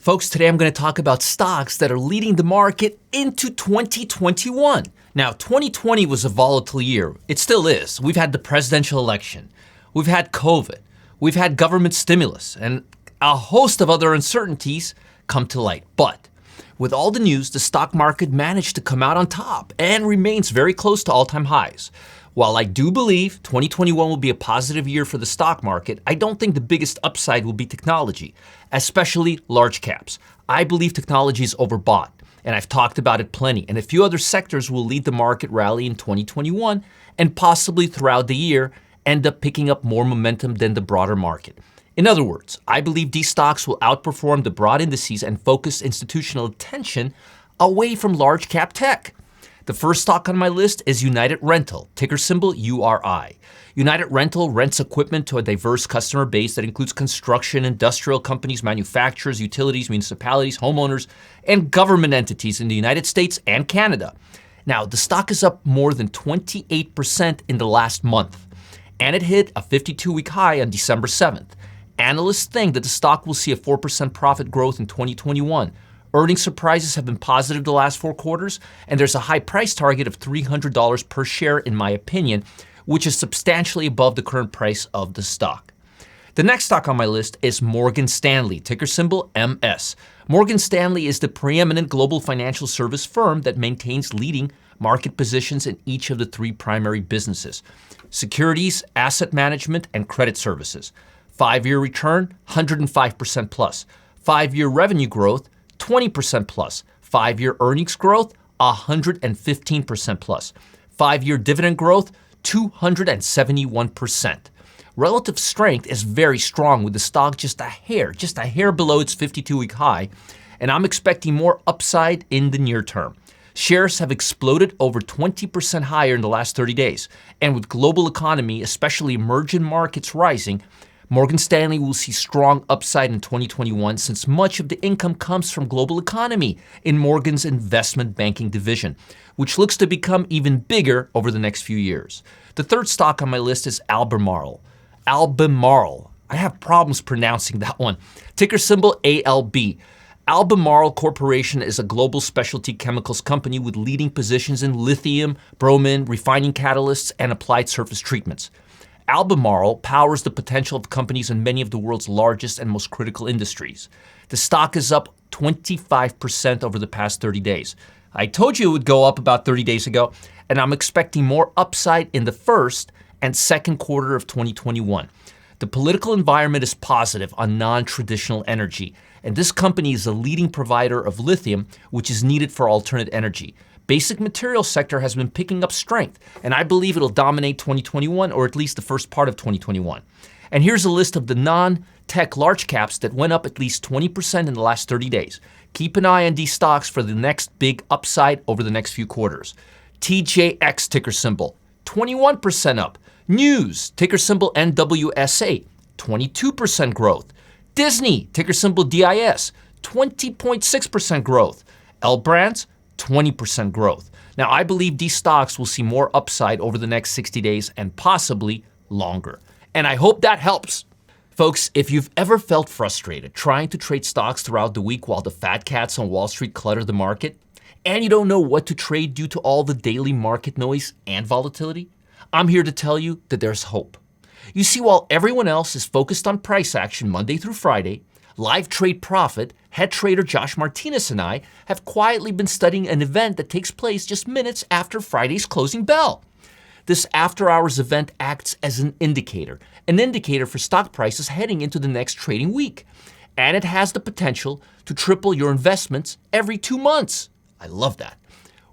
Folks, today I'm going to talk about stocks that are leading the market into 2021. Now, 2020 was a volatile year. It still is. We've had the presidential election. We've had COVID. We've had government stimulus and a host of other uncertainties come to light. But with all the news, the stock market managed to come out on top and remains very close to all-time highs. While I do believe 2021 will be a positive year for the stock market, I don't think the biggest upside will be technology, especially large caps. I believe technology is overbought, and I've talked about it plenty, and a few other sectors will lead the market rally in 2021 and possibly throughout the year end up picking up more momentum than the broader market. In other words, I believe these stocks will outperform the broad indices and focus institutional attention away from large cap tech. The first stock on my list is United Rental, ticker symbol URI. United Rental rents equipment to a diverse customer base that includes construction, industrial companies, manufacturers, utilities, municipalities, homeowners, and government entities in the United States and Canada. Now, the stock is up more than 28% in the last month, and it hit a 52-week high on December 7th. Analysts think that the stock will see a 4% profit growth in 2021. Earnings surprises have been positive the last 4 quarters, and there's a high price target of $300 per share, in my opinion, which is substantially above the current price of the stock. The next stock on my list is Morgan Stanley, ticker symbol MS. Morgan Stanley is the preeminent global financial service firm that maintains leading market positions in each of the 3 primary businesses: securities, asset management, and credit services. 5-year return, 105% plus. 5-year revenue growth, 20% plus. 5-year earnings growth, 115% plus. 5-year dividend growth, 271%. Relative strength is very strong, with the stock just a hair below its 52-week high, and I'm expecting more upside in the near term. Shares have exploded over 20% higher in the last 30 days, and with global economy, especially emerging markets, rising, Morgan Stanley will see strong upside in 2021 since much of the income comes from global economy in Morgan's investment banking division, which looks to become even bigger over the next few years. The third stock on my list is Albemarle. Albemarle. I have problems pronouncing that one. Ticker symbol ALB. Albemarle Corporation is a global specialty chemicals company with leading positions in lithium, bromine, refining catalysts, and applied surface treatments. Albemarle powers the potential of companies in many of the world's largest and most critical industries. The stock is up 25% over the past 30 days. I told you it would go up about 30 days ago, and I'm expecting more upside in the first and second quarter of 2021. The political environment is positive on non-traditional energy, and this company is a leading provider of lithium, which is needed for alternate energy. Basic materials sector has been picking up strength, and I believe it'll dominate 2021, or at least the first part of 2021. And here's a list of the non-tech large caps that went up at least 20% in the last 30 days. Keep an eye on these stocks for the next big upside over the next few quarters. TJX, ticker symbol, 21% up. News, ticker symbol NWSA, 22% growth. Disney, ticker symbol DIS, 20.6% growth. L Brands, 20% growth. Now, I believe these stocks will see more upside over the next 60 days and possibly longer. And I hope that helps. Folks, if you've ever felt frustrated trying to trade stocks throughout the week while the fat cats on Wall Street clutter the market, and you don't know what to trade due to all the daily market noise and volatility, I'm here to tell you that there's hope. You see, while everyone else is focused on price action Monday through Friday, Live Trade Profit, head trader Josh Martinez, and I have quietly been studying an event that takes place just minutes after Friday's closing bell. This after-hours event acts as an indicator for stock prices heading into the next trading week. And it has the potential to triple your investments every 2 months. I love that.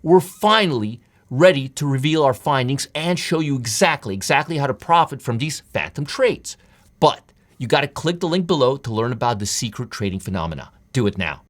We're finally ready to reveal our findings and show you exactly how to profit from these phantom trades. But you got to click the link below to learn about the secret trading phenomena. Do it now.